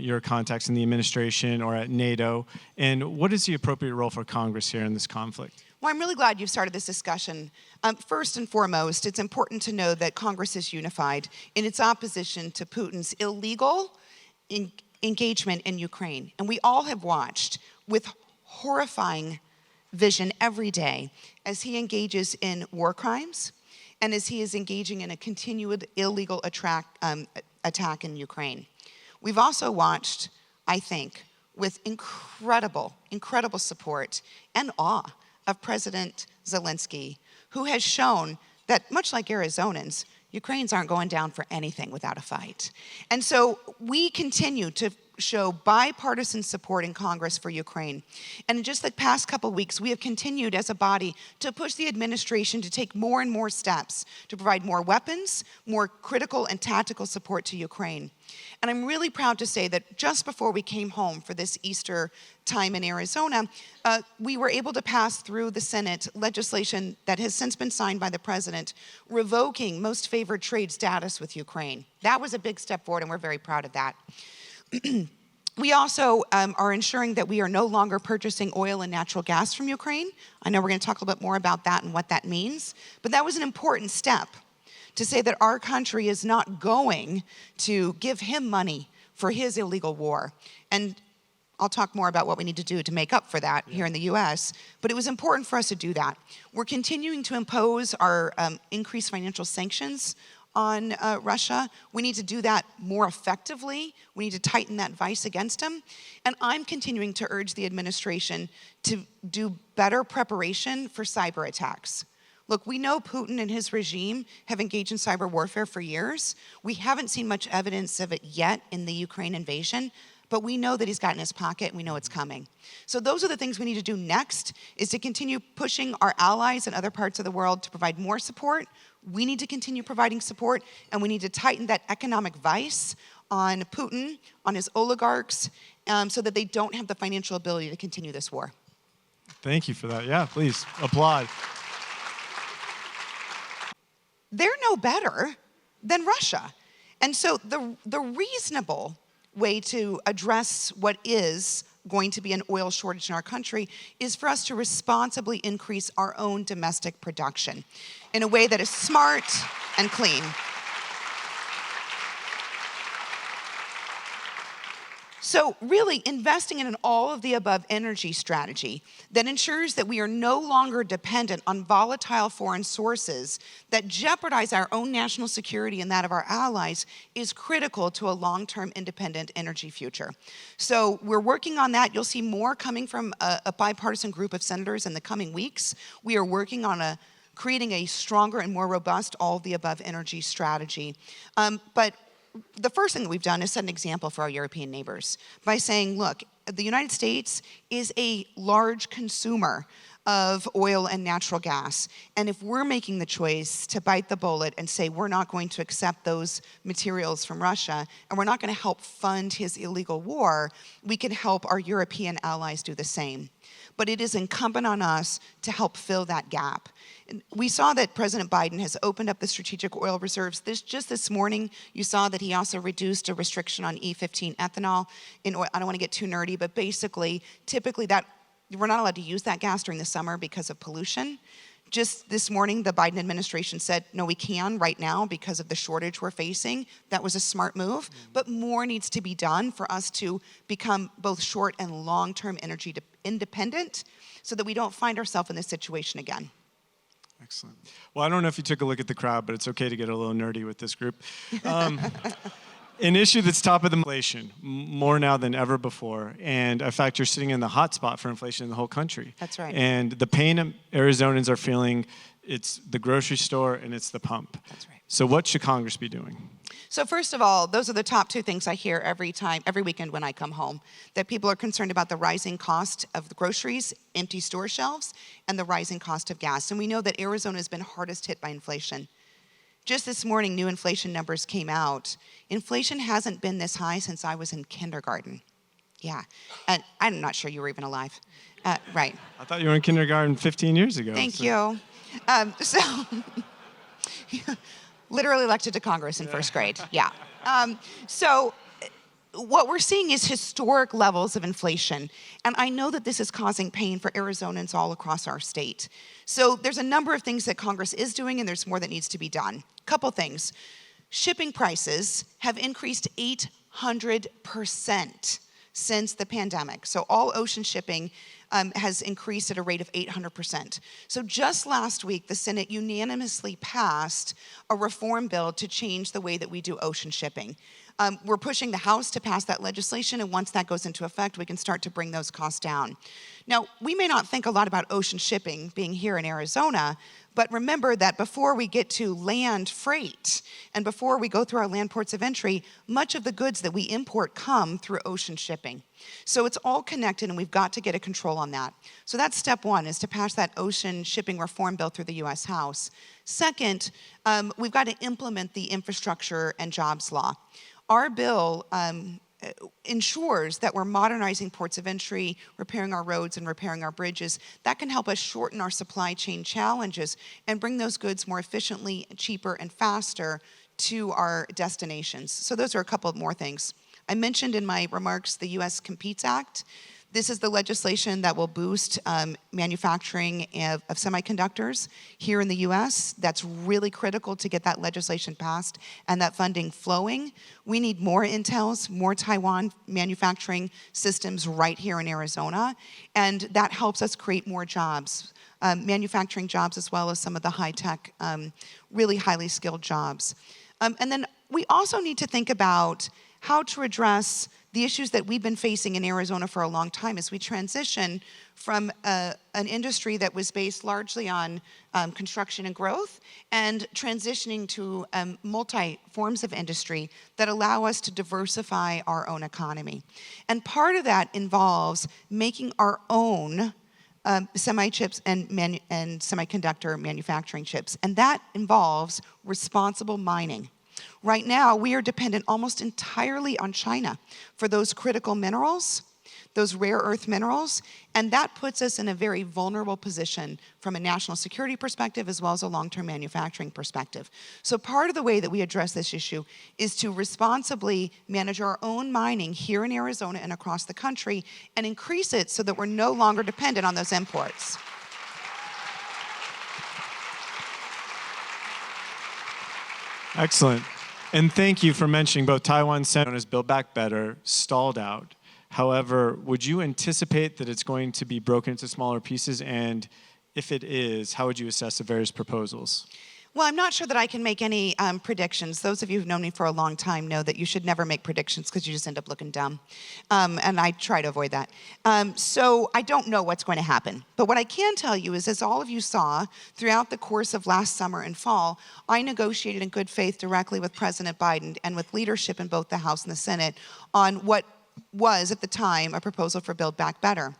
your contacts in the administration or at NATO? And what is the appropriate role for Congress here in this conflict? Well, I'm really glad you've started this discussion. First and foremost, it's important to know that Congress is unified in its opposition to Putin's illegal engagement in Ukraine. And we all have watched with horrifying vision every day as he engages in war crimes and as he is engaging in a continued illegal attack in Ukraine. We've also watched, I think, with incredible support and awe of President Zelensky, who has shown that, much like Arizonans, Ukrainians aren't going down for anything without a fight. And so we continue to show bipartisan support in Congress for Ukraine. And in just the past couple weeks, we have continued as a body to push the administration to take more and more steps to provide more weapons, more critical and tactical support to Ukraine. And I'm really proud to say that just before we came home for this Easter time in Arizona, we were able to pass through the Senate legislation that has since been signed by the president, revoking most favored trade status with Ukraine. That was a big step forward, and we're very proud of that. We also are ensuring that we are no longer purchasing oil and natural gas from Ukraine. I know we're going to talk a little bit more about that and what that means, but that was an important step to say that our country is not going to give him money for his illegal war. And I'll talk more about what we need to do to make up for that here in the US, but it was important for us to do that. We're continuing to impose our increased financial sanctions on Russia. We need to do that more effectively. We need to tighten that vice against them. And I'm continuing to urge the administration to do better preparation for cyber attacks. Look, we know Putin and his regime have engaged in cyber warfare for years. We haven't seen much evidence of it yet in the Ukraine invasion, but we know that he's got it in his pocket and we know it's coming. So those are the things we need to do next, is to continue pushing our allies in other parts of the world to provide more support. We need to continue providing support, and we need to tighten that economic vice on Putin, on his oligarchs, so that they don't have the financial ability to continue this war. Thank you for that. Yeah, please applaud. They're no better than Russia. And so the reasonable way to address what is going to be an oil shortage in our country is for us to responsibly increase our own domestic production in a way that is smart and clean. So really investing in an all-of-the-above energy strategy that ensures that we are no longer dependent on volatile foreign sources that jeopardize our own national security and that of our allies is critical to a long-term independent energy future. So we're working on that. You'll see more coming from a bipartisan group of senators in the coming weeks. We are working on creating a stronger and more robust all-of-the-above energy strategy. But the first thing that we've done is set an example for our European neighbors by saying, look, the United States is a large consumer of oil and natural gas. And if we're making the choice to bite the bullet and say we're not going to accept those materials from Russia and we're not going to help fund his illegal war, we can help our European allies do the same. But it is incumbent on us to help fill that gap. We saw that President Biden has opened up the strategic oil reserves. Just this morning, you saw that he also reduced a restriction on E15 ethanol in oil. I don't want to get too nerdy, but basically, typically we're not allowed to use that gas during the summer because of pollution. Just this morning, the Biden administration said, no, we can right now because of the shortage we're facing. That was a smart move, but more needs to be done for us to become both short and long-term energy independent so that we don't find ourselves in this situation again. Excellent. Well, I don't know if you took a look at the crowd, but it's okay to get a little nerdy with this group. An issue that's top of the inflation, more now than ever before. And in fact, you're sitting in the hot spot for inflation in the whole country. That's right. And the pain Arizonans are feeling, it's the grocery store and it's the pump. That's right. So what should Congress be doing? So first of all, those are the top two things I hear every weekend when I come home, that people are concerned about the rising cost of the groceries, empty store shelves, and the rising cost of gas. And we know that Arizona has been hardest hit by inflation. Just this morning, new inflation numbers came out. Inflation hasn't been this high since I was in kindergarten. Yeah, and I'm not sure you were even alive. Right. I thought you were in kindergarten 15 years ago. Thank you. Literally elected to Congress in first grade, yeah. So what we're seeing is historic levels of inflation. And I know that this is causing pain for Arizonans all across our state. So there's a number of things that Congress is doing, and there's more that needs to be done. Couple things. Shipping prices have increased 800% since the pandemic. So all ocean shipping has increased at a rate of 800%. So just last week, the Senate unanimously passed a reform bill to change the way that we do ocean shipping. We're pushing the House to pass that legislation, and once that goes into effect, we can start to bring those costs down. Now, we may not think a lot about ocean shipping being here in Arizona, but remember that before we get to land freight and before we go through our land ports of entry, much of the goods that we import come through ocean shipping. So it's all connected, and we've got to get a control on that. So that's step one, is to pass that ocean shipping reform bill through the U.S. House. Second, we've got to implement the infrastructure and jobs law. Our bill ensures that we're modernizing ports of entry, repairing our roads, and repairing our bridges. That can help us shorten our supply chain challenges and bring those goods more efficiently, cheaper, and faster to our destinations. So those are a couple of more things. I mentioned in my remarks the U.S. Competes Act. This is the legislation that will boost manufacturing of semiconductors here in the U.S. That's really critical to get that legislation passed and that funding flowing. We need more Intels, more Taiwan manufacturing systems right here in Arizona, and that helps us create more jobs, manufacturing jobs as well as some of the high-tech, really highly skilled jobs. And then we also need to think about how to address the issues that we've been facing in Arizona for a long time as we transition from an industry that was based largely on construction and growth and transitioning to multi-forms of industry that allow us to diversify our own economy. And part of that involves making our own semi-chips and semiconductor manufacturing chips, and that involves responsible mining. Right now, we are dependent almost entirely on China for those critical minerals, those rare earth minerals, and that puts us in a very vulnerable position from a national security perspective as well as a long-term manufacturing perspective. So part of the way that we address this issue is to responsibly manage our own mining here in Arizona and across the country and increase it so that we're no longer dependent on those imports. Excellent. And thank you for mentioning both Taiwan Senate as Build Back Better stalled out. However, would you anticipate that it's going to be broken into smaller pieces? And if it is, how would you assess the various proposals? Well, I'm not sure that I can make any predictions. Those of you who've known me for a long time know that you should never make predictions because you just end up looking dumb. And I try to avoid that. So I don't know what's going to happen. But what I can tell you is, as all of you saw throughout the course of last summer and fall, I negotiated in good faith directly with President Biden and with leadership in both the House and the Senate on what was, at the time, a proposal for Build Back Better.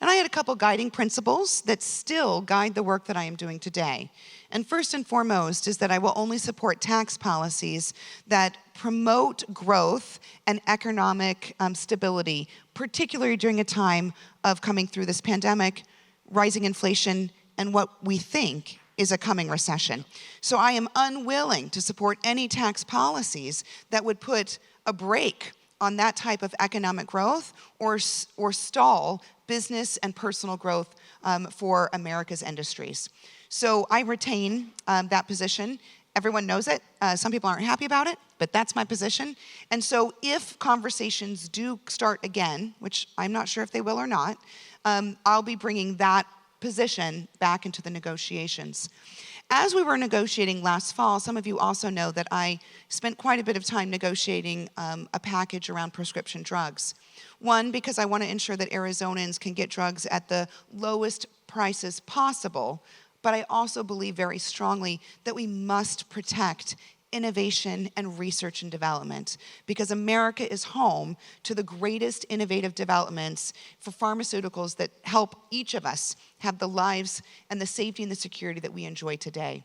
And I had a couple guiding principles that still guide the work that I am doing today. And first and foremost is that I will only support tax policies that promote growth and economic stability, particularly during a time of coming through this pandemic, rising inflation, and what we think is a coming recession. So I am unwilling to support any tax policies that would put a brake on that type of economic growth or stall business and personal growth for America's industries. So I retain that position. Everyone knows it. Some people aren't happy about it, but that's my position. And so if conversations do start again, which I'm not sure if they will or not, I'll be bringing that position back into the negotiations. As we were negotiating last fall, some of you also know that I spent quite a bit of time negotiating a package around prescription drugs. One, because I want to ensure that Arizonans can get drugs at the lowest prices possible, but I also believe very strongly that we must protect innovation and research and development, because America is home to the greatest innovative developments for pharmaceuticals that help each of us have the lives and the safety and the security that we enjoy today.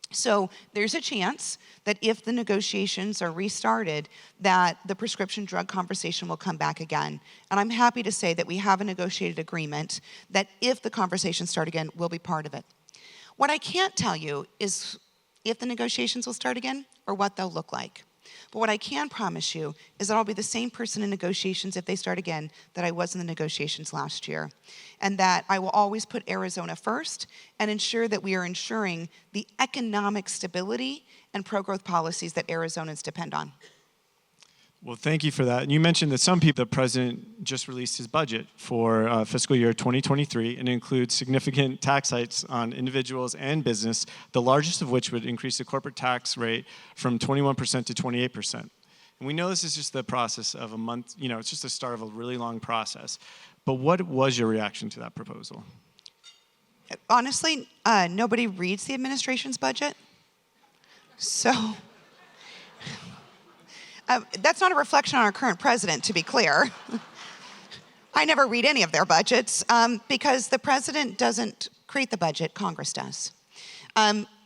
So there's a chance that if the negotiations are restarted, that the prescription drug conversation will come back again. And I'm happy to say that we have a negotiated agreement that if the conversations start again, we'll be part of it. What I can't tell you is if the negotiations will start again or what they'll look like. But what I can promise you is that I'll be the same person in negotiations if they start again that I was in the negotiations last year. And that I will always put Arizona first and ensure that we are ensuring the economic stability and pro-growth policies that Arizonans depend on. Well, thank you for that. And you mentioned that the president just released his budget for fiscal year 2023, and it includes significant tax hikes on individuals and business, the largest of which would increase the corporate tax rate from 21% to 28%. And we know this is just the process of a month, it's just the start of a really long process. But what was your reaction to that proposal? Honestly, nobody reads the administration's budget. So that's not a reflection on our current president, to be clear. I never read any of their budgets because the president doesn't create the budget, Congress does.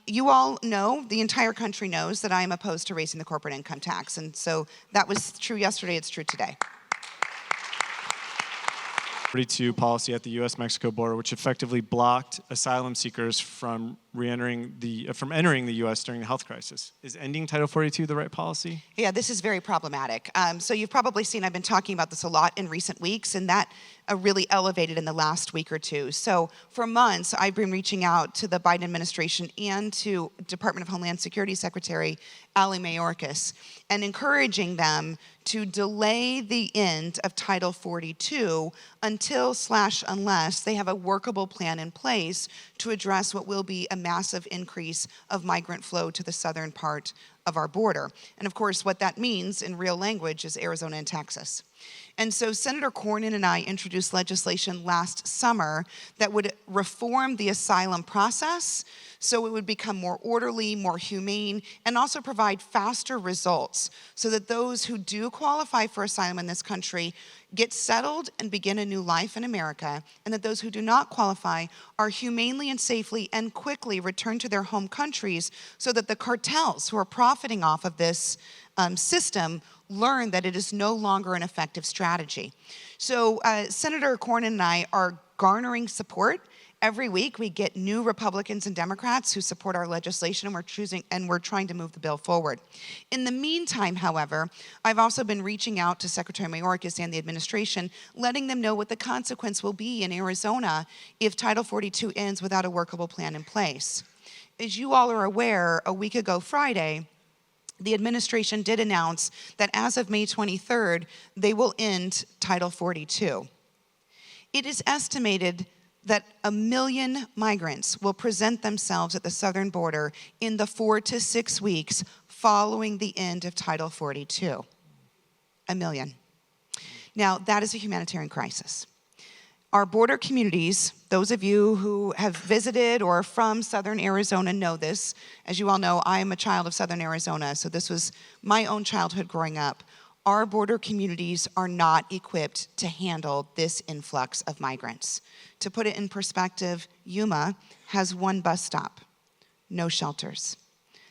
You all know, the entire country knows that I am opposed to raising the corporate income tax. And so that was true yesterday, it's true today. 42 policy at the U.S.-Mexico border, which effectively blocked asylum seekers from entering the U.S. during the health crisis. Is ending Title 42 the right policy? Yeah, this is very problematic. So you've probably seen I've been talking about this a lot in recent weeks, and that really elevated in the last week or two. So for months, I've been reaching out to the Biden administration and to Department of Homeland Security Secretary Ali Mayorkas and encouraging them to delay the end of Title 42 unless they have a workable plan in place to address what will be a massive increase of migrant flow to the southern part of our border. And of course, what that means in real language is Arizona and Texas. And so Senator Cornyn and I introduced legislation last summer that would reform the asylum process so it would become more orderly, more humane, and also provide faster results so that those who do qualify for asylum in this country get settled and begin a new life in America, and that those who do not qualify are humanely and safely and quickly returned to their home countries so that the cartels who are profiting off of this system learn that it is no longer an effective strategy. So Senator Cornyn and I are garnering support. Every week we get new Republicans and Democrats who support our legislation, and we're trying to move the bill forward. In the meantime, however, I've also been reaching out to Secretary Mayorkas and the administration, letting them know what the consequence will be in Arizona if Title 42 ends without a workable plan in place. As you all are aware, a week ago Friday, the administration did announce that as of May 23rd, they will end Title 42. It is estimated that 1 million migrants will present themselves at the southern border in the 4 to 6 weeks following the end of Title 42. 1 million. Now, that is a humanitarian crisis. Our border communities, those of you who have visited or are from southern Arizona know this. As you all know, I am a child of southern Arizona, so this was my own childhood growing up. Our border communities are not equipped to handle this influx of migrants. To put it in perspective, Yuma has 1 bus stop, no shelters.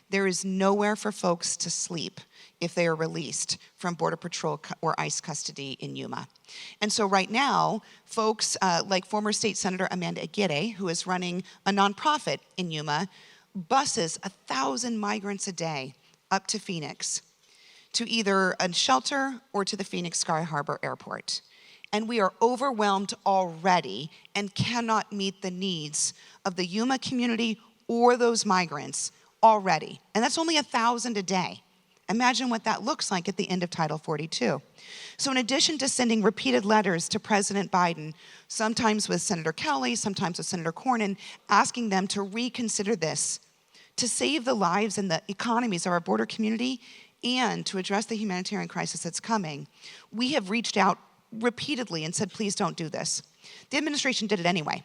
There is nowhere for folks to sleep if they are released from Border Patrol or ICE custody in Yuma. And so right now, folks like former State Senator Amanda Aguirre, who is running a nonprofit in Yuma, buses 1,000 migrants a day up to Phoenix, to either a shelter or to the Phoenix Sky Harbor Airport. And we are overwhelmed already and cannot meet the needs of the Yuma community or those migrants already. And that's only 1,000 a day. Imagine what that looks like at the end of Title 42. So in addition to sending repeated letters to President Biden, sometimes with Senator Kelly, sometimes with Senator Cornyn, asking them to reconsider this, to save the lives and the economies of our border community, and to address the humanitarian crisis that's coming, we have reached out repeatedly and said, please don't do this. The administration did it anyway.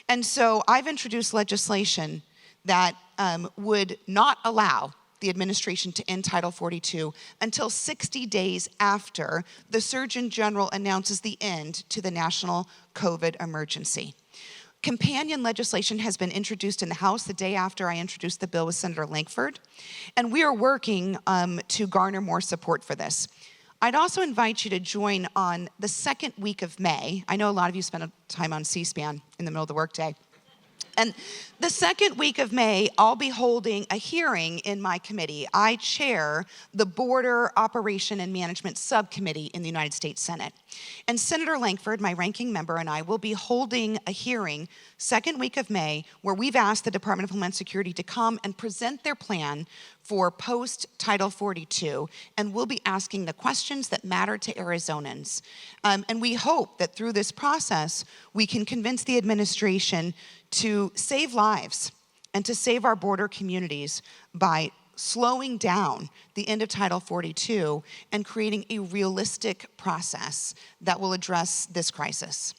And so I've introduced legislation that would not allow the administration to end Title 42 until 60 days after the Surgeon General announces the end to the national COVID emergency. Companion legislation has been introduced in the House the day after I introduced the bill with Senator Lankford, and we are working to garner more support for this. I'd also invite you to join on the second week of May. I know a lot of you spend time on C-SPAN in the middle of the workday. And the second week of May, I'll be holding a hearing in my committee. I chair the Border Operation and Management Subcommittee in the United States Senate. And Senator Lankford, my ranking member, and I will be holding a hearing second week of May where we've asked the Department of Homeland Security to come and present their plan for post-Title 42, and we'll be asking the questions that matter to Arizonans. And we hope that through this process, we can convince the administration to save lives and to save our border communities by slowing down the end of Title 42 and creating a realistic process that will address this crisis.